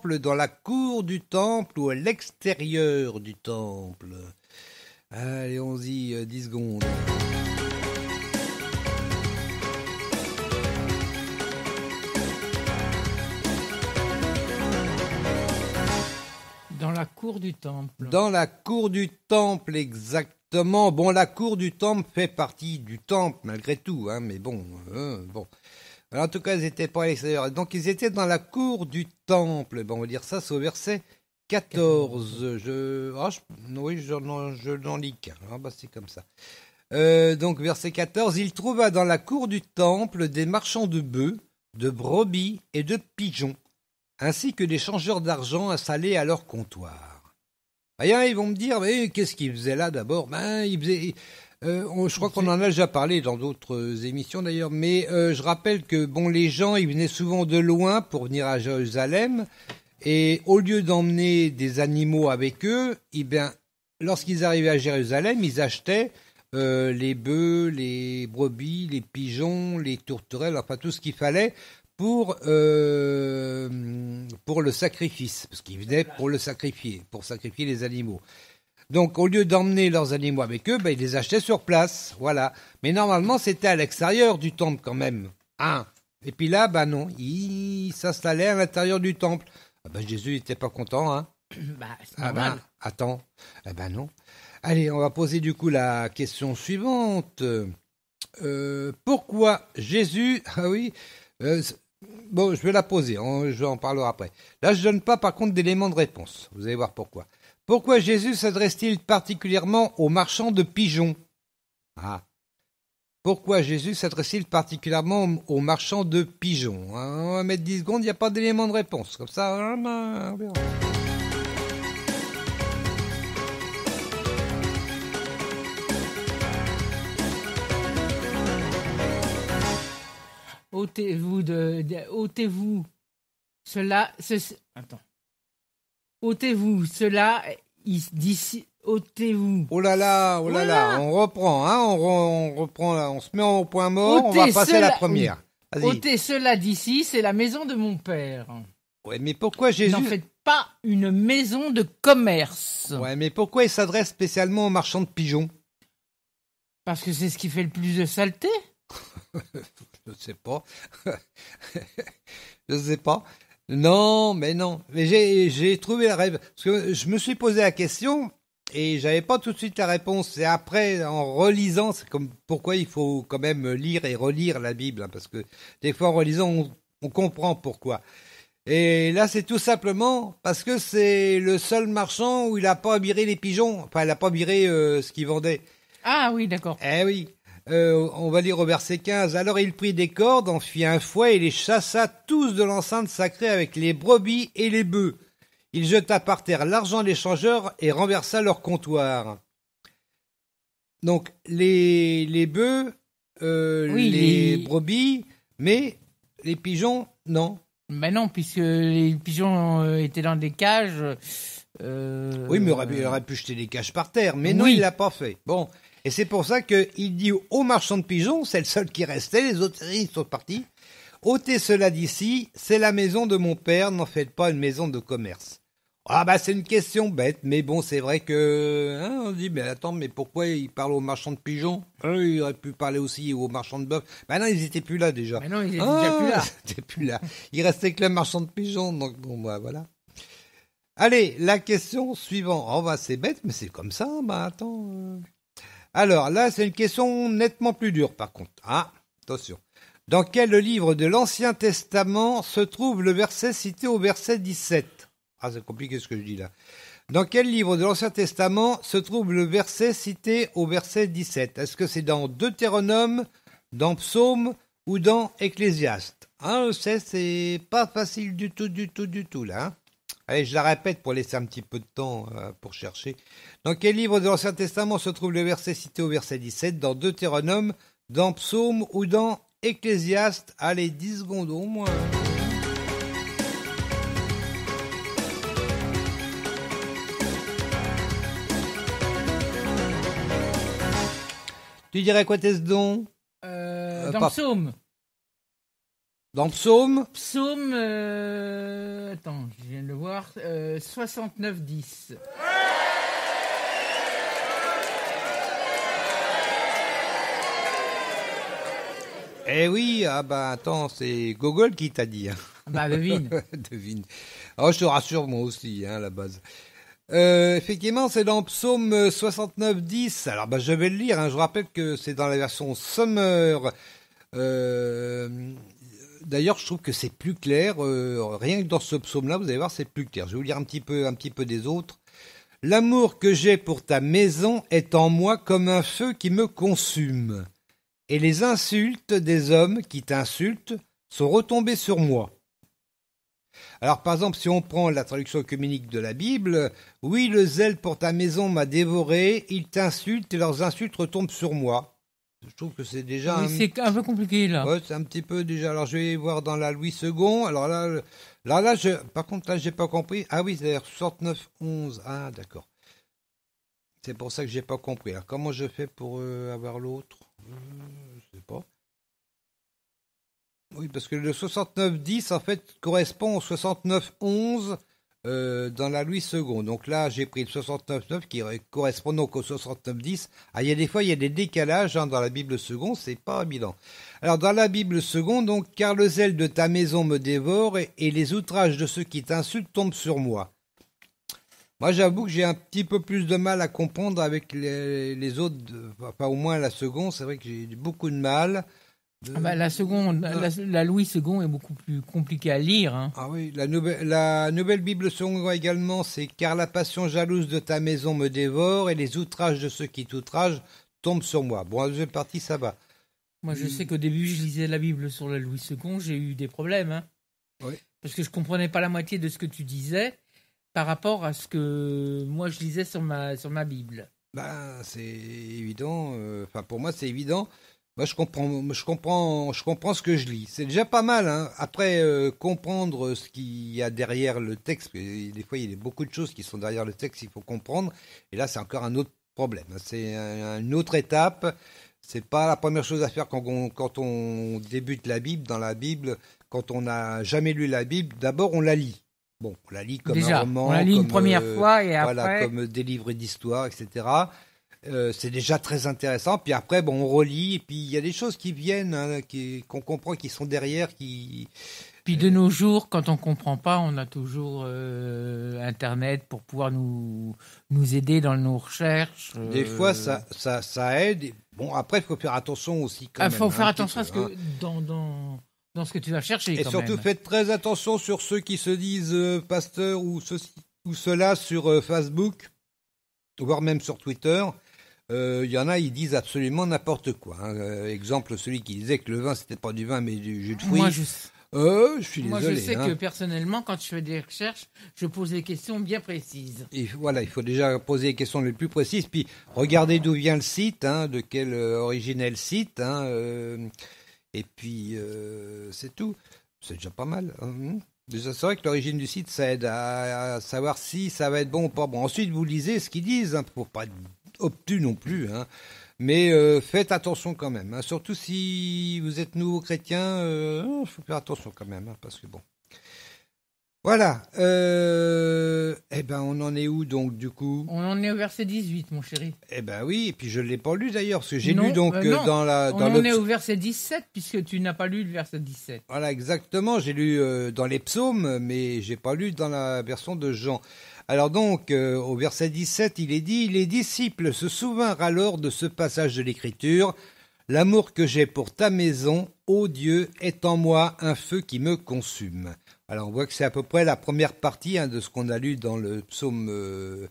temple, dans la cour du temple ou à l'extérieur du temple? Allez, on y 10 secondes. Dans la cour du temple. Dans la cour du temple, exactement. Bon, la cour du temple fait partie du temple, malgré tout, hein, mais bon. Alors, en tout cas, ils n'étaient pas à l'extérieur. Donc, ils étaient dans la cour du temple. Bon, on va dire ça, c'est au verset 14. Oui, je n'en lis qu'un. Ah, bah, c'est comme ça. Donc, verset 14. Il trouva dans la cour du temple des marchands de bœufs, de brebis et de pigeons, ainsi que des changeurs d'argent installés à leur comptoir. Rien, ils vont me dire, mais qu'est-ce qu'ils faisaient là d'abord? Ils faisaient... je crois qu'on en a déjà parlé dans d'autres émissions d'ailleurs, mais je rappelle que les gens, ils venaient souvent de loin pour venir à Jérusalem, et au lieu d'emmener des animaux avec eux, lorsqu'ils arrivaient à Jérusalem, ils achetaient les bœufs, les brebis, les pigeons, les tourterelles, enfin tout ce qu'il fallait pour le sacrifice, parce qu'ils venaient pour sacrifier les animaux. Donc, au lieu d'emmener leurs animaux avec eux, ils les achetaient sur place, voilà. Mais normalement, c'était à l'extérieur du temple quand même. Hein. Et puis là, non, ils s'installaient à l'intérieur du temple. Jésus n'était pas content, hein. C'est normal. Attends. Non. Allez, on va poser du coup la question suivante. Pourquoi Jésus... Ah oui... je vais la poser, je en parlerai après. Là, je donne pas par contre d'éléments de réponse. Vous allez voir pourquoi. Pourquoi Jésus s'adresse-t-il particulièrement aux marchands de pigeons? Pourquoi Jésus s'adresse-t-il particulièrement aux marchands de pigeons? On va mettre 10 secondes, il n'y a pas d'éléments de réponse. Comme ça, on verra. Ôtez-vous cela. Ôtez-vous cela d'ici. Ôtez-vous. Oh là là, on reprend, hein, on reprend là, on se met au point mort, on va passer à la première. Vas-y. Ôtez cela d'ici, c'est la maison de mon père. Ouais, mais pourquoi Jésus... N'en faites pas une maison de commerce. Ouais, mais pourquoi il s'adresse spécialement aux marchands de pigeons? Parce que c'est ce qui fait le plus de saleté. Je sais pas. Non. Mais j'ai trouvé la réponse. Parce que je me suis posé la question et j'avais pas tout de suite la réponse. C'est après, en relisant, c'est comme pourquoi il faut quand même lire et relire la Bible. Hein, parce que des fois, en relisant, on comprend pourquoi. Et là, c'est tout simplement parce que c'est le seul marchand où il a pas viré les pigeons. Enfin, il a pas viré ce qu'il vendait. Ah oui, d'accord. Eh oui. On va lire au verset 15. Alors il prit des cordes, en fit un fouet et les chassa tous de l'enceinte sacrée avec les brebis et les bœufs. Il jeta par terre l'argent des changeurs et renversa leur comptoir. Donc les bœufs, les brebis, mais les pigeons, non. Ben non, puisque les pigeons étaient dans des cages. Oui, mais il aurait pu jeter les cages par terre, mais non, il l'a pas fait. Bon. Et c'est pour ça qu'il dit aux marchands de pigeons, c'est le seul qui restait, les autres ils sont partis. Ôtez cela d'ici, c'est la maison de mon père, n'en faites pas une maison de commerce. C'est une question bête, mais bon, c'est vrai que, on dit, mais attends, mais pourquoi il parle aux marchands de pigeons? Il aurait pu parler aussi aux marchands de bœufs. Non, ils étaient plus là déjà. Mais non, ils étaient déjà plus là. Ils étaient plus là. Il restait que les marchands de pigeons, donc voilà. Allez, la question suivante. C'est bête, mais c'est comme ça, attends... Alors là, c'est une question nettement plus dure par contre. Attention. Dans quel livre de l'Ancien Testament se trouve le verset cité au verset 17? C'est compliqué ce que je dis là. Dans quel livre de l'Ancien Testament se trouve le verset cité au verset 17? Est-ce que c'est dans Deutéronome, dans Psaume ou dans Ecclésiaste? Je sais, c'est pas facile du tout là. Hein. Allez, je la répète pour laisser un petit peu de temps pour chercher. Dans quel livre de l'Ancien Testament se trouve le verset cité au verset 17? Dans Deutéronome, dans Psaume ou dans Ecclésiaste? Allez, 10 secondes au moins. Tu dirais quoi, Tesdon? Dans Psaume. Dans Psaume, Psaume, attends, je viens de le voir, 69-10. eh oui, ah bah attends, c'est Gogol qui t'a dit. Hein. Bah, devine. Devine. Oh, je te rassure, moi aussi, hein, à la base. Effectivement, c'est dans Psaume 69-10. Alors, bah, je vais le lire. Hein. Je rappelle que c'est dans la version Summer. D'ailleurs, je trouve que c'est plus clair. Rien que dans ce psaume-là, vous allez voir, c'est plus clair. Je vais vous lire un petit peu des autres. L'amour que j'ai pour ta maison est en moi comme un feu qui me consume. Et les insultes des hommes qui t'insultent sont retombées sur moi. Alors, par exemple, si on prend la traduction œcuménique de la Bible, oui, le zèle pour ta maison m'a dévoré, ils t'insultent et leurs insultes retombent sur moi. Je trouve que c'est déjà Oui, c'est un peu compliqué, là. Ouais, c'est un petit peu déjà. Alors, je vais voir dans la Louis II. Alors par contre, là, j'ai pas compris. Ah oui, c'est 69-11. Ah, d'accord. C'est pour ça que j'ai pas compris. Alors, comment je fais pour avoir l'autre je sais pas. Oui, parce que le 69-10, en fait, correspond au 69-11 dans la Louis II. Donc là, j'ai pris le 69-9 qui correspond donc au 69-10. Ah, il y a des fois, il y a des décalages hein, dans la Bible seconde, c'est pas évident. Alors, dans la Bible seconde, donc, car le zèle de ta maison me dévore et les outrages de ceux qui t'insultent tombent sur moi. Moi, j'avoue que j'ai un petit peu plus de mal à comprendre avec les autres, enfin, au moins la seconde, c'est vrai que j'ai beaucoup de mal. Ah bah, la seconde, la Louis II est beaucoup plus compliquée à lire. Hein. Ah oui, la nouvelle Bible seconde également, c'est « Car la passion jalouse de ta maison me dévore et les outrages de ceux qui t'outragent tombent sur moi. » Bon, la deuxième partie, ça va. Moi, je sais qu'au début, je lisais la Bible sur la Louis II, j'ai eu des problèmes. Hein, oui. Parce que je comprenais pas la moitié de ce que tu disais par rapport à ce que moi, je lisais sur ma Bible. Ben, c'est évident. Enfin, pour moi, c'est évident. Moi, je comprends ce que je lis. C'est déjà pas mal. Hein. Après, comprendre ce qu'il y a derrière le texte, parce que des fois, il y a beaucoup de choses qui sont derrière le texte, il faut comprendre. Et là, c'est encore un autre problème. C'est une autre étape. C'est pas la première chose à faire quand on débute la Bible. Dans la Bible, quand on n'a jamais lu la Bible, d'abord, on la lit. Bon, on la lit comme déjà, un roman. On la lit une première fois et voilà, après... comme des livres d'histoire, etc. C'est déjà très intéressant. Puis après, bon, on relit. Et puis il y a des choses qui viennent, hein, qu'on comprend, qui sont derrière, qui. Puis de nos jours, quand on comprend pas, on a toujours Internet pour pouvoir nous aider dans nos recherches. Des fois, ça aide. Bon, après, il faut faire attention aussi. Il faut faire attention à ce que dans ce que tu vas chercher. Et quand surtout, même. faites très attention sur ceux qui se disent pasteurs ou ceci ou cela sur Facebook, voire même sur Twitter. Il y en a, ils disent absolument n'importe quoi. Hein. Exemple, celui qui disait que le vin, c'était pas du vin, mais du jus de fruits. Moi, je suis désolé. Moi, je sais hein. que personnellement, quand je fais des recherches, je pose des questions bien précises. Et voilà, il faut déjà poser les questions les plus précises, puis regarder d'où vient le site, hein, de quelle origine est le site, hein, et puis c'est tout. C'est déjà pas mal. Hein. Déjà, c'est vrai que l'origine du site, ça aide à savoir si ça va être bon ou pas bon. Ensuite, vous lisez ce qu'ils disent, hein, pour pas être obtus non plus, hein. Mais faites attention quand même, hein. Surtout si vous êtes nouveau chrétien, il faut faire attention quand même, hein, parce que bon. Voilà. Eh ben, on en est où donc du coup? On en est au verset 18, mon chéri. Eh ben oui, et puis je l'ai pas lu d'ailleurs, parce que j'ai Non, lu donc non. dans la. On Dans en est au verset 17, puisque tu n'as pas lu le verset 17. Voilà, exactement. J'ai lu dans les psaumes, mais j'ai pas lu dans la version de Jean. Alors donc, au verset 17, il est dit, les disciples se souvinrent alors de ce passage de l'Écriture. L'amour que j'ai pour ta maison, ô Dieu, est en moi un feu qui me consume. Alors on voit que c'est à peu près la première partie hein, de ce qu'on a lu dans le psaume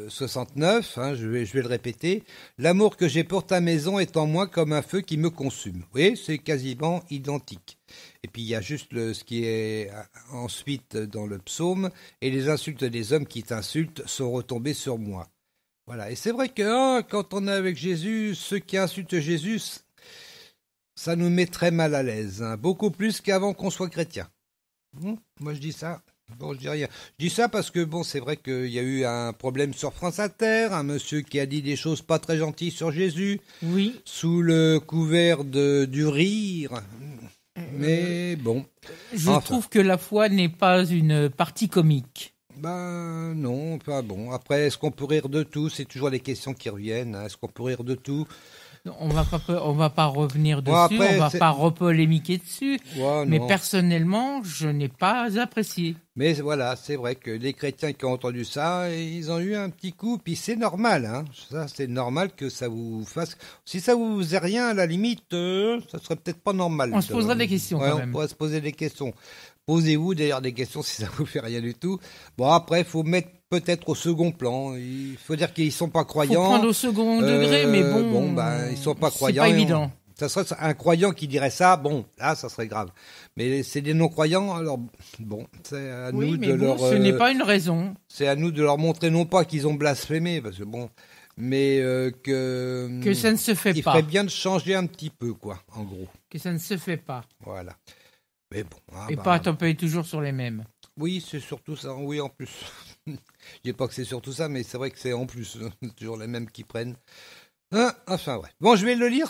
69, hein, je vais le répéter. L'amour que j'ai pour ta maison est en moi comme un feu qui me consume. Vous voyez, c'est quasiment identique. Et puis il y a juste ce qui est ensuite dans le psaume, et les insultes des hommes qui t'insultent sont retombés sur moi. Voilà, et c'est vrai que quand on est avec Jésus, ceux qui insultent Jésus, ça nous met très mal à l'aise, hein, beaucoup plus qu'avant qu'on soit chrétien. Moi je dis ça. Bon, je dis rien. Je dis ça parce que bon, c'est vrai qu'il y a eu un problème sur France Inter, un monsieur qui a dit des choses pas très gentilles sur Jésus. Oui. Sous le couvert du rire. Mais bon. Je trouve que la foi n'est pas une partie comique. Ben non, pas bon. Après, est-ce qu'on peut rire de tout? C'est toujours les questions qui reviennent. Hein. Est-ce qu'on peut rire de tout? On va pas revenir dessus, après, on va pas repolémiquer dessus. Ouais, mais non. personnellement, je n'ai pas apprécié. Mais voilà, c'est vrai que les chrétiens qui ont entendu ça, ils ont eu un petit coup. Puis c'est normal, hein. Ça, c'est normal que ça vous fasse. Si ça vous faisait rien, à la limite, ça serait peut-être pas normal. On se poserait des questions quand même. On pourrait se poser des questions. Posez-vous d'ailleurs des questions si ça vous fait rien du tout. Bon, après, il faut mettre peut-être au second plan. Il faut dire qu'ils sont pas croyants. Faut prendre au second degré, mais bon. Bon, ben, ils sont pas croyants. C'est pas évident. Ça serait un croyant qui dirait ça, bon, là, ça serait grave. Mais c'est des non-croyants, alors, bon, c'est à nous de leur... ce n'est pas une raison. C'est à nous de leur montrer, non pas qu'ils ont blasphémé, parce que bon, mais que ça ne se fait pas. Il ferait bien de changer un petit peu, quoi, en gros. Que ça ne se fait pas. Voilà. Mais bon. Et pas taper toujours sur les mêmes. Oui, c'est surtout ça, oui, en plus. Je dis pas que c'est surtout ça, mais c'est vrai que c'est en plus, toujours les mêmes qui prennent. Enfin, ouais. Bon, je vais le lire,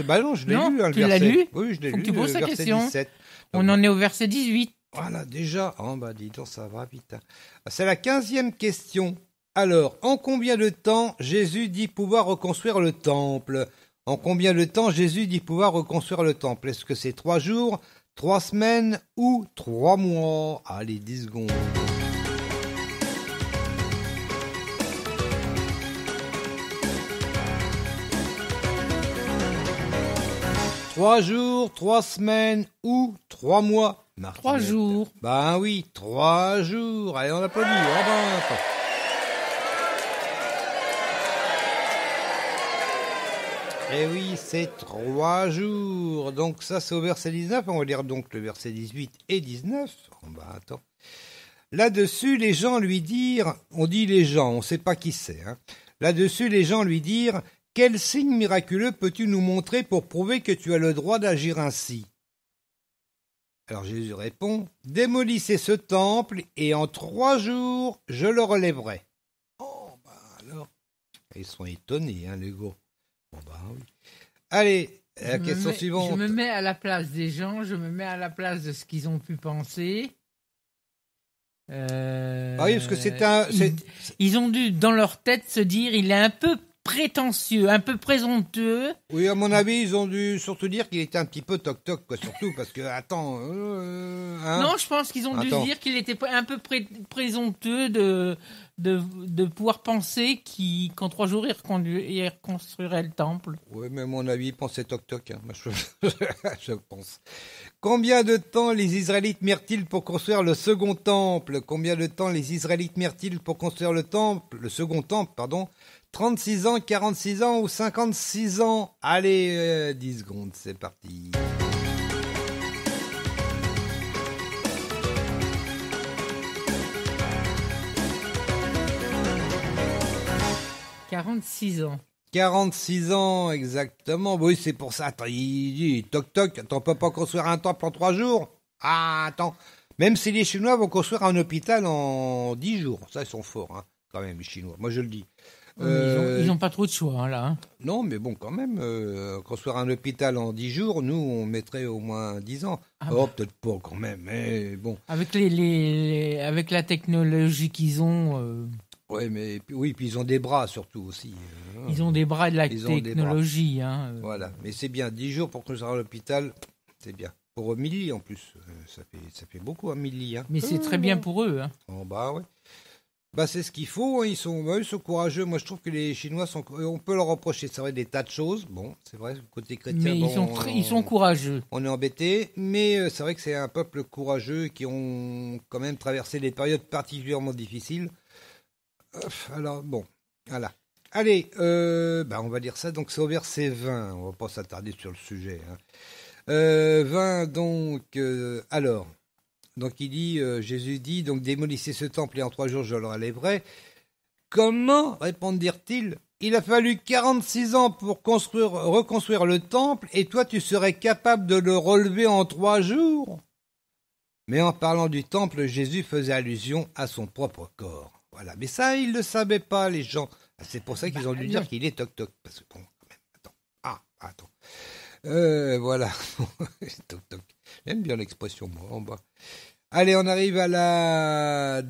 Bah non, je l'ai lu, hein, le verset. Tu l'as lu? Oui, je l'ai lu, Faut que tu poses ta question. 17. On en est au verset 18. Voilà, déjà. Oh, bah dis donc, ça va vite. Hein. C'est la 15e question. Alors, en combien de temps Jésus dit pouvoir reconstruire le temple? En combien de temps Jésus dit pouvoir reconstruire le temple? Est-ce que c'est 3 jours, 3 semaines ou 3 mois? Allez, 10 secondes. 3 jours, 3 semaines ou 3 mois? 3 jours. Ben oui, 3 jours. Allez, on applaudit. Eh oui, c'est 3 jours. Donc ça, c'est au verset 19. On va lire donc le verset 18 et 19. Attends. Là-dessus, les gens lui dirent, on dit les gens, on ne sait pas qui c'est. Hein. Là-dessus, les gens lui dirent, quel signe miraculeux peux-tu nous montrer pour prouver que tu as le droit d'agir ainsi? Alors Jésus répond, démolissez ce temple et en 3 jours, je le relèverai. Oh, alors, ils sont étonnés, hein, les gars. Oui. Allez, la question suivante. Je me mets à la place des gens, je me mets à la place de ce qu'ils ont pu penser. Oui, parce que ils ont dû, dans leur tête, se dire, il est un peu prétentieux, un peu présomptueux. Oui, à mon avis, ils ont dû surtout dire qu'il était un petit peu toc-toc, quoi, surtout, parce que, attends... hein non, je pense qu'ils ont dû se dire qu'il était un peu présomptueux de pouvoir penser qu'en 3 jours, il reconstruirait le temple. Oui, mais à mon avis, ils pensaient toc-toc, hein, je pense. Combien de temps les Israélites mirent-ils pour construire le second temple? Combien de temps les Israélites mirent-ils pour construire le second temple, pardon? 36 ans, 46 ans ou 56 ans? Allez, 10 secondes, c'est parti. « 46 ans. 46 ans, exactement. Oui, c'est pour ça. Attends, il dit toc-toc. Attends, on peut pas construire un temple en 3 jours? Ah, attends. Même si les Chinois vont construire un hôpital en 10 jours. Ça, ils sont forts, hein, quand même, les Chinois. Moi, je le dis. Ils n'ont pas trop de choix, hein, là. Hein. Non, mais bon, quand même, construire un hôpital en 10 jours, nous, on mettrait au moins 10 ans. Peut-être pas quand même, mais bon. Avec avec la technologie qu'ils ont... Ouais, mais oui, puis ils ont des bras surtout aussi. Ils ont des bras et de la technologie. Hein. Voilà, mais c'est bien, 10 jours pour construire un hôpital, c'est bien. Pour 1000 lits en plus, ça fait beaucoup, 1000 lits. Hein. Mais c'est très bien pour eux. Hein. Oh, bah ouais. Bah c'est ce qu'il faut, hein. Ils sont courageux. Moi je trouve que les Chinois on peut leur reprocher, c'est vrai, des tas de choses. Bon, c'est vrai, côté chrétien. Mais ils sont courageux. On est embêtés, mais c'est vrai que c'est un peuple courageux qui ont quand même traversé des périodes particulièrement difficiles. Alors bon, voilà. Allez, on va dire ça, donc c'est au verset 20, on va pas s'attarder sur le sujet. Hein. 20 donc, alors... Donc il dit, Jésus dit, donc démolissez ce temple et en 3 jours je le relèverai. Comment, répondirent-ils, il a fallu 46 ans pour reconstruire le temple et toi tu serais capable de le relever en 3 jours? Mais en parlant du temple, Jésus faisait allusion à son propre corps. Voilà, mais ça ils ne le savaient pas les gens. C'est pour ça qu'ils ont dû dire qu'il est toc-toc. Parce que bon, quand même, attends. Voilà. Toc, toc. J'aime bien l'expression, moi, en bas. Allez, on arrive à la